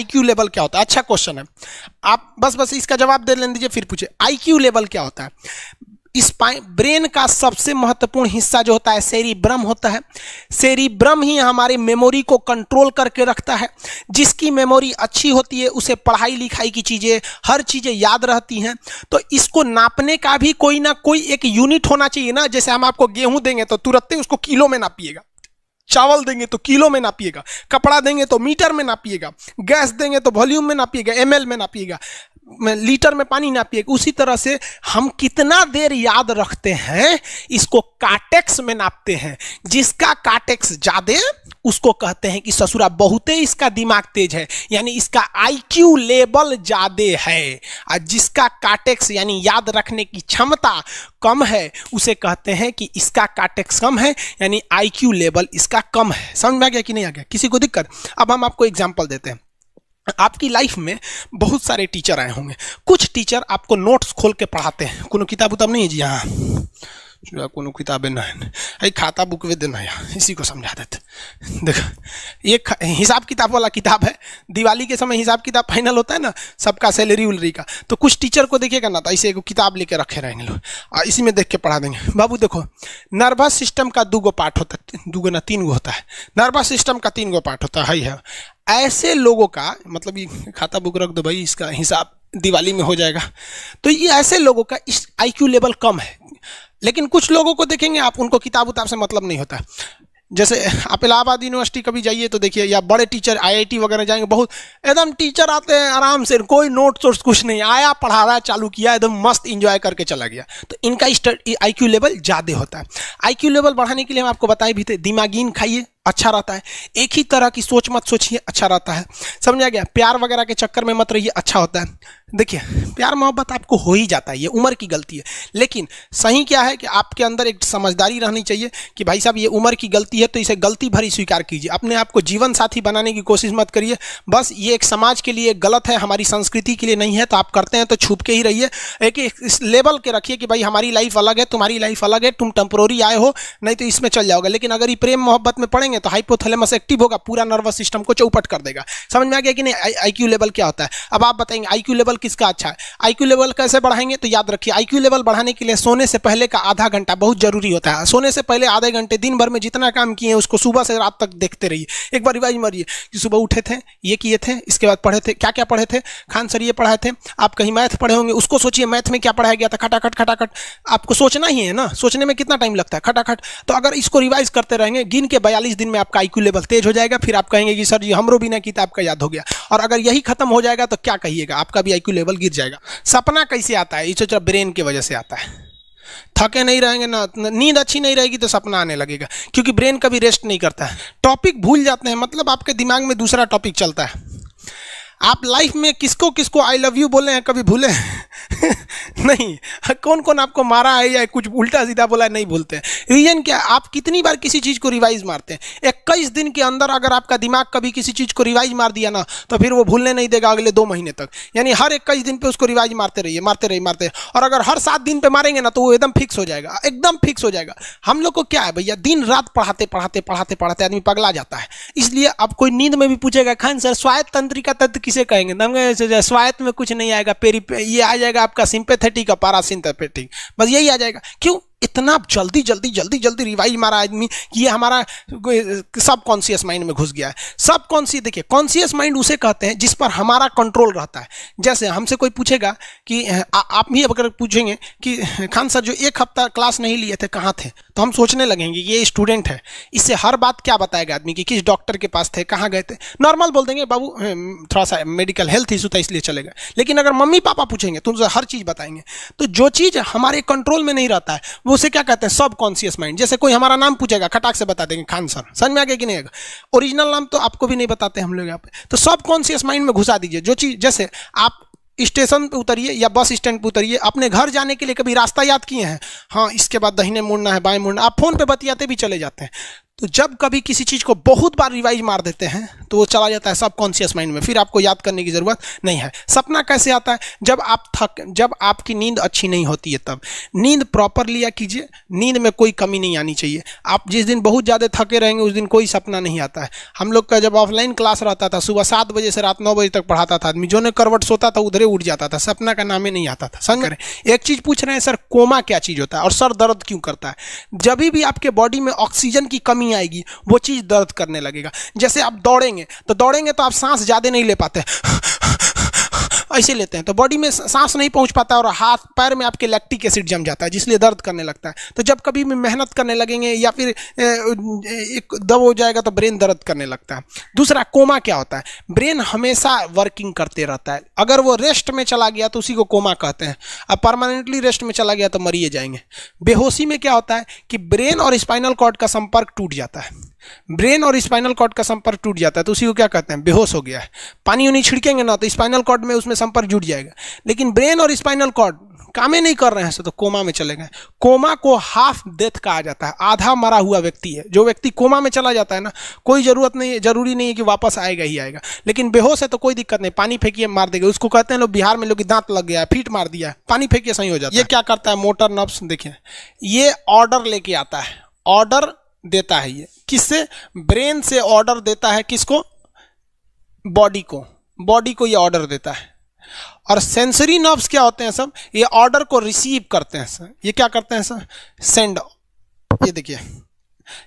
IQ level क्या होता है? अच्छा क्वेश्चन है, आप बस इसका जवाब दे लेने दीजिए फिर पूछे आईक्यू लेवल क्या होता है। इस ब्रेन का सबसे महत्वपूर्ण हिस्सा जो होता है सेरिब्रम होता है। सेरिब्रम ही हमारे मेमोरी को कंट्रोल करके रखता है। जिसकी मेमोरी अच्छी होती है उसे पढ़ाई लिखाई की चीज़ें, हर चीज़ें याद रहती हैं। तो इसको नापने का भी कोई ना कोई एक यूनिट होना चाहिए ना। जैसे हम आपको गेहूं देंगे तो तुरंत ही उसको किलो में नापिएगा, चावल देंगे तो किलो में नापिएगा, कपड़ा देंगे तो मीटर में नापिएगा, गैस देंगे तो वॉल्यूम में नापिएगा, एमएल में नापिएगा, लीटर में पानी नापिएगा। उसी तरह से हम कितना देर याद रखते हैं इसको काटेक्स में नापते हैं। जिसका काटेक्स ज्यादा उसको कहते हैं कि ससुरा बहुते इसका दिमाग तेज है, यानी इसका आईक्यू लेवल ज्यादा है। और जिसका काटेक्स यानी याद रखने की क्षमता कम है उसे कहते हैं कि इसका काटेक्स कम है, यानी आईक्यू लेवल इसका कम है। समझ में आ गया कि नहीं आ गया? किसी को दिक्कत? अब हम आपको एग्जांपल देते हैं। आपकी लाइफ में बहुत सारे टीचर आए होंगे। कुछ टीचर आपको नोट्स खोल के पढ़ाते हैं। कोनो किताब उताब नहीं है जी? हाँ, कोनो किताबें नहीं, खाता बुक वे देना या इसी को समझा देते। देखो, ये हिसाब किताब वाला किताब है। दिवाली के समय हिसाब किताब फाइनल होता है ना, सबका सैलरी उलरी का। तो कुछ टीचर को देखिएगा ना, तो ऐसे एक किताब लेके रखे रहेंगे लोग, इसी में देख के पढ़ा देंगे। बाबू देखो, नर्वस सिस्टम का 2 पार्ट होता है, 2 ना 3 होता है। नर्वस सिस्टम का 3 पार्ट होता है। ऐसे लोगों का मतलब, ये खाता बुक रख दो भाई, इसका हिसाब दिवाली में हो जाएगा। तो ये ऐसे लोगों का इस आईक्यू लेवल कम है। लेकिन कुछ लोगों को देखेंगे आप, उनको किताब उताब से मतलब नहीं होता। जैसे आप इलाहाबाद यूनिवर्सिटी कभी जाइए तो देखिए, या बड़े टीचर आईआईटी वगैरह जाएंगे, बहुत एकदम टीचर आते हैं आराम से, कोई नोट सोर्स कुछ नहीं, आया पढ़ा रहा है, चालू किया, एकदम मस्त इंजॉय करके चला गया। तो इनका आईक्यू लेवल ज़्यादा होता है। आईक्यू लेवल बढ़ाने के लिए हम आपको बताए भी थे, दिमागीन खाइए, अच्छा रहता है। एक ही तरह की सोच मत सोचिए, अच्छा रहता है। समझ आ गया? प्यार वगैरह के चक्कर में मत रहिए, अच्छा होता है। देखिए, प्यार मोहब्बत आपको हो ही जाता है, ये उम्र की गलती है। लेकिन सही क्या है कि आपके अंदर एक समझदारी रहनी चाहिए कि भाई साहब ये उम्र की गलती है, तो इसे गलती भरी स्वीकार कीजिए। अपने आप को जीवन साथी बनाने की कोशिश मत करिए। बस ये एक समाज के लिए गलत है, हमारी संस्कृति के लिए नहीं है, तो आप करते हैं तो छुप के ही रहिए। एक इस लेवल के रखिए कि भाई हमारी लाइफ अलग है, तुम्हारी लाइफ अलग है, तुम टेम्पोररी आए हो, नहीं तो इसमें चल जाओगे। लेकिन अगर ये प्रेम मोहब्बत में पड़ेंगे तो हाइपोथैलेमस एक्टिव होगा, पूरा नर्वस सिस्टम को चौपट कर देगा। समझ में आ गया कि नहीं? आईक्यू लेवल क्या होता है? अब आप बताएंगे आईक्यू लेवल किसका अच्छा है? आईक्यू लेवल कैसे बढ़ाएंगे? तो याद रखिए, आईक्यू लेवल बढ़ाने के लिए सोने से पहले का आधा घंटा बहुत जरूरी होता है। सोने से पहले आधे घंटे दिन भर में जितना काम किए उसको सुबह से रात तक देखते रहिए। एक बार रिवाइज मारिए कि सुबह उठे थे, ये किए थे, इसके बाद पढ़े थे, क्या क्या पढ़े थे, खान सर ये पढ़ाए थे, आप कहीं मैथ पढ़े होंगे, उसको सोचिए मैथ में क्या पढ़ाया गया था, खटाखट खटाखट। आपको सोचना ही है ना, सोचने में कितना टाइम लगता है, खटाखट। तो अगर इसको रिवाइज करते रहेंगे, गिन के 42 दिन में आपका आईक्यू लेवल तेज हो जाएगा। फिर आप कहेंगे कि सर जी हमरो बिना किताब का याद हो गया। और अगर यही खत्म हो जाएगा तो क्या कहिएगा, आपका भी आईक्यू लेवल गिर जाएगा। सपना कैसे आता है? ये ब्रेन की वजह से आता है। थके नहीं रहेंगे ना, नींद अच्छी नहीं रहेगी तो सपना आने लगेगा, क्योंकि ब्रेन कभी रेस्ट नहीं करता है। टॉपिक भूल जाते हैं, मतलब आपके दिमाग में दूसरा टॉपिक चलता है। आप लाइफ में किसको किसको आई लव यू बोले हैं, कभी भूले नहीं? कौन कौन आपको मारा है या कुछ उल्टा सीधा बोला है, नहीं भूलते हैं। रीजन क्या? आप कितनी बार किसी चीज़ को रिवाइज मारते हैं। 21 दिन के अंदर अगर आपका दिमाग कभी किसी चीज़ को रिवाइज मार दिया ना, तो फिर वो भूलने नहीं देगा अगले 2 महीने तक। यानी हर 21 दिन पे उसको रिवाइज मारते रहिए, मारते रहिए, मारते रहिए। और अगर हर 7 दिन पे मारेंगे ना तो वो एकदम फिक्स हो जाएगा, एकदम फिक्स हो जाएगा। हम लोग को क्या है भैया, दिन रात पढ़ाते पढ़ाते पढ़ाते पढ़ाते आदमी पगला जाता है। इसलिए अब कोई नींद में भी पूछेगा, खान सर स्वायत्त तंत्रिका तत्व किसे कहेंगे? स्वायत्त में कुछ नहीं आएगा, ये आ जाएगा आपका सिंपैथेटिक और पैरासिम्पैथेटिक, बस यही आ जाएगा। क्यों इतना जल्दी जल्दी जल्दी जल्दी रिवाइज मारा आदमी कि ये हमारा सब कॉन्शियस माइंड में घुस गया है। सब कॉन्शियस, देखिए कॉन्शियस माइंड उसे कहते हैं जिस पर हमारा कंट्रोल रहता है। जैसे हमसे कोई पूछेगा कि आप भी अगर पूछेंगे कि खान सर जो 1 हफ्ता क्लास नहीं लिए थे कहाँ थे, तो हम सोचने लगेंगे ये स्टूडेंट है, इससे हर बात क्या बताएगा आदमी कि किस डॉक्टर के पास थे, कहाँ गए थे। नॉर्मल बोल देंगे बाबू थोड़ा सा मेडिकल हेल्थ इशू था इसलिए चले गए। लेकिन अगर मम्मी पापा पूछेंगे तो उनसे हर चीज़ बताएंगे। तो जो चीज़ हमारे कंट्रोल में नहीं रहता है वो उसे क्या कहते हैं, सब कॉन्शियस माइंड। जैसे कोई हमारा नाम पूछेगा, खटाक से बता देंगे खान सर, समझ में आ गया कि नहीं आएगा? ओरिजिनल नाम तो आपको भी नहीं बताते हम लोग यहाँ पे। तो सब कॉन्शियस माइंड में घुसा दीजिए जो चीज़। जैसे आप स्टेशन पे उतरिए या बस स्टैंड पे उतरिए, अपने घर जाने के लिए कभी रास्ता याद किए हैं? हाँ, इसके बाद दाहिने मुड़ना है, बाएं मुड़ना, आप फोन पे बतियाते भी चले जाते हैं। तो जब कभी किसी चीज़ को बहुत बार रिवाइज मार देते हैं तो वो चला जाता है सबकॉन्शियस माइंड में, फिर आपको याद करने की ज़रूरत नहीं है। सपना कैसे आता है? जब आपकी नींद अच्छी नहीं होती है तब। नींद प्रॉपर लिया कीजिए, नींद में कोई कमी नहीं आनी चाहिए। आप जिस दिन बहुत ज़्यादा थके रहेंगे उस दिन कोई सपना नहीं आता है। हम लोग का जब ऑफलाइन क्लास रहता था, सुबह 7 बजे से रात 9 बजे तक पढ़ाता था आदमी, जो ने करवट सोता था उधरे उठ जाता था, सपना का नाम ही नहीं आता था। समझ रहे? एक चीज़ पूछ रहे हैं सर, कोमा क्या चीज़ होता है और सर दर्द क्यों करता है? जब भी आपके बॉडी में ऑक्सीजन की कमी आएगी वो चीज़ दर्द करने लगेगा। जैसे आप दौड़ेंगे तो आप सांस ज़्यादा नहीं ले पाते, ऐसे लेते हैं तो बॉडी में सांस नहीं पहुंच पाता और हाथ पैर में आपके लैक्टिक एसिड जम जाता है, जिसलिए दर्द करने लगता है। तो जब कभी भी मेहनत करने लगेंगे या फिर एक दब हो जाएगा तो ब्रेन दर्द करने लगता है। दूसरा, कोमा क्या होता है? ब्रेन हमेशा वर्किंग करते रहता है। अगर वो रेस्ट में चला गया तो उसी को कोमा कहते हैं। अब परमानेंटली रेस्ट में चला गया तो मरिए जाएंगे। बेहोशी में क्या होता है कि ब्रेन और स्पाइनल कॉर्ड का संपर्क टूट जाता है। ब्रेन और स्पाइनल कॉर्ड का संपर्क टूट जाता है तो उसी को क्या कहते हैं? बेहोश हो गया है। पानी उनी छिड़केंगे ना तो स्पाइनल कॉर्ड में उसमें संपर्क जुट जाएगा, लेकिन ब्रेन और स्पाइनल कॉर्ड काम ही नहीं कर रहे हैं तो कोमा में चले गए। कोमा को हाफ डेथ कहा जाता है, आधा मरा हुआ व्यक्ति है। जो व्यक्ति कोमा में चला जाता है ना, कोई जरूरी नहीं है कि वापस आएगा ही आएगा, लेकिन बेहोश है तो कोई दिक्कत नहीं, पानी फेंकिए मार देगा। उसको कहते हैं लोग बिहार में, लोग दांत लग गया, फीट मार दिया, पानी फेंकिए सही हो जाता है। ये क्या करता है? मोटर नर्व्स, देखिए ये ऑर्डर लेके आता है, ऑर्डर देता है। ये किससे? ब्रेन से ऑर्डर देता है। किसको? बॉडी को ये ऑर्डर देता है। और सेंसरी नर्व्स क्या होते हैं सब? ये ऑर्डर को रिसीव करते हैं सर। ये क्या करते हैं सर? सेंड। ये देखिए,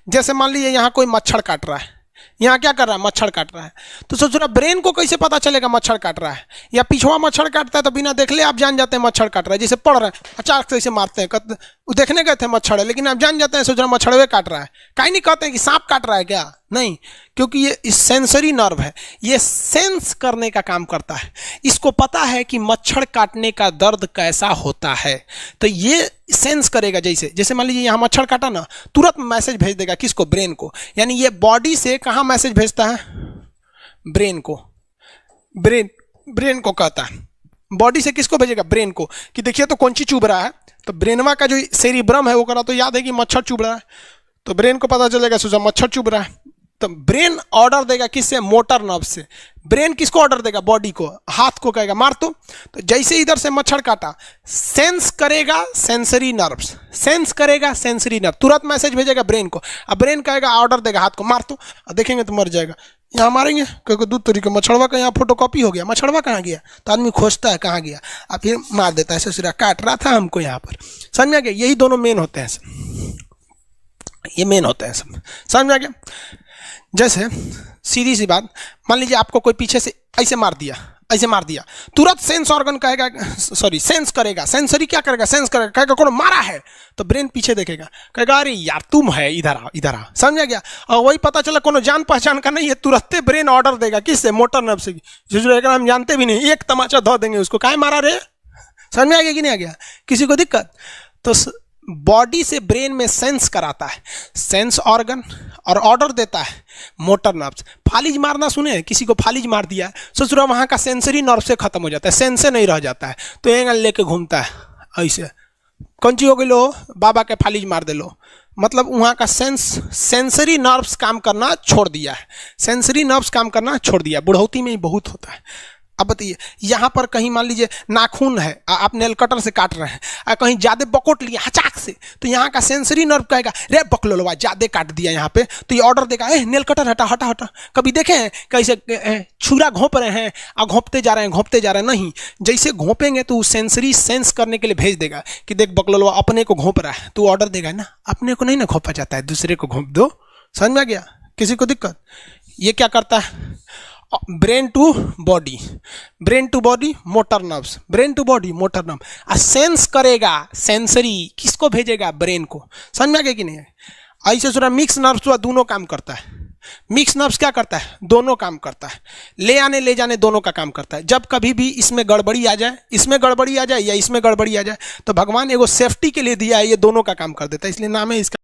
जैसे मान लीजिए यहाँ कोई मच्छर काट रहा है, यहाँ क्या कर रहा है? मच्छर काट रहा है। तो सोच रहा, ब्रेन को कैसे पता चलेगा मच्छर काट रहा है? या पिछवा मच्छर काटता है तो बिना देख ले आप जान जाते हैं मच्छर काट रहा है। जैसे पढ़ रहे हैं, अचानक से इसे मारते हैं, देखने गए थे मच्छर है, लेकिन आप जान जाते हैं, सोच रहे मच्छरवे काट रहा है। कहीं नहीं कहते हैं कि सांप काट रहा है क्या? नहीं, क्योंकि ये सेंसरी नर्व है, ये सेंस करने का काम करता है। इसको पता है कि मच्छर काटने का दर्द कैसा होता है, तो ये सेंस करेगा। जैसे मान लीजिए यहाँ मच्छर काटा ना, तुरंत मैसेज भेज देगा। किसको? ब्रेन को। यानी ये बॉडी से कहाँ मैसेज भेजता है? ब्रेन को। ब्रेन को कहता है। बॉडी से किसको भेजेगा? ब्रेन को, कि देखिए तो कौन सी चुभ रहा है। तो ब्रेनवा का जो सेरिब्रम है वो करा तो याद है कि मच्छर चुभ रहा है, तो ब्रेन को पता चलेगा सोचा मच्छर चुभ रहा है। तो ब्रेन ऑर्डर देगा किससे? मोटर नर्व से। ब्रेन किसको ऑर्डर देगा? बॉडी को। हाथ को कहेगा मार तो जैसे इधर से मच्छर काटा, सेंस करेगा सेंसरी नर्व्स, सेंस करेगा सेंसरी नर्व, तुरंत मैसेज भेजेगा ब्रेन को। अब ब्रेन कहेगा, ऑर्डर देगा हाथ को मार तो, देखेंगे तो मर जाएगा। यहाँ मारेंगे क्योंकि दूध तरीके मच्छरवा का यहाँ फोटोकॉपी हो गया, मच्छरवा कहाँ गया? तो आदमी खोजता है कहाँ गया, अब फिर मार देता है, ससुरा काट रहा था हमको यहाँ पर। समझ में आ गया? यही दोनों मेन होते हैं, ये मेन होते हैं सब। समझ में आ गया? जैसे सीधी सी बात, मान लीजिए आपको कोई पीछे से ऐसे मार दिया, तुरंत सेंस ऑर्गन कहेगा, सेंस करेगा, सेंसरी क्या करेगा? सेंस करेगा, कहेगा कौन मारा है, तो ब्रेन पीछे देखेगा, कहेगा अरे यार तुम है, इधर आ। समझ आ गया? और वही पता चला कोनो जान पहचान का नहीं है, तुरंत ब्रेन ऑर्डर देगा किससे? मोटर नर्व से। जो हम जानते भी नहीं, एक तमाचा धो देंगे उसको, काहे मारा रे? समझ में आ गया कि नहीं आ गया? किसी को दिक्कत? तो बॉडी से ब्रेन में सेंस कराता है सेंस ऑर्गन, और ऑर्डर देता है मोटर नर्व्स। फालिज मारना सुने? किसी को फालिज मार दिया है, सोच रहा वहाँ का सेंसरी नर्व से खत्म हो जाता है, सेंसे नहीं रह जाता है, तो एंगल लेके घूमता है ऐसे। कौन चीज हो गई? लो बाबा के फालिज मार दे लो, मतलब वहाँ का सेंसरी नर्व्स काम करना छोड़ दिया है, सेंसरी नर्व्स काम करना छोड़ दिया। बुढ़ौती में ही बहुत होता है। अब बताइए, यहाँ पर कहीं मान लीजिए नाखून है, आप नेल कटर से काट रहे हैं, कहीं ज्यादा बकोट लिया हचाक से, तो यहाँ का सेंसरी नर्व कहेगा रे बकलोलवा ज्यादा काट दिया यहाँ पे, तो ये ऑर्डर देगा नेल कटर हटा हटा हटा। कभी देखे हैं कैसे छुरा घोंप रहे हैं और घोंपते जा रहे हैं? नहीं, जैसे घोंपेंगे तो सेंसरी सेंस करने के लिए भेज देगा कि देख बकलोलवा अपने को घोंप रहा है, तो ऑर्डर देगा ना, अपने को नहीं ना घोंपा जाता है, दूसरे को घोंप दो। समझ में आ गया? किसी को दिक्कत? ये क्या करता है? Brain to body, motor nerves, brain to body motor nerve. Sense करेगा सेंसरी, किसको भेजेगा? ब्रेन को। समझ में आ गया कि नहीं? ऐसे सुना मिक्स नर्व्स हुआ, दोनों काम करता है। मिक्स नर्व्स क्या करता है? दोनों काम करता है, ले आने ले जाने दोनों का काम करता है। जब कभी भी इसमें गड़बड़ी आ जाए, इसमें गड़बड़ी आ जाए या इसमें गड़बड़ी आ जाए, तो भगवान एगो सेफ्टी के लिए दिया है, ये दोनों का काम कर देता है, इसलिए नाम है इसका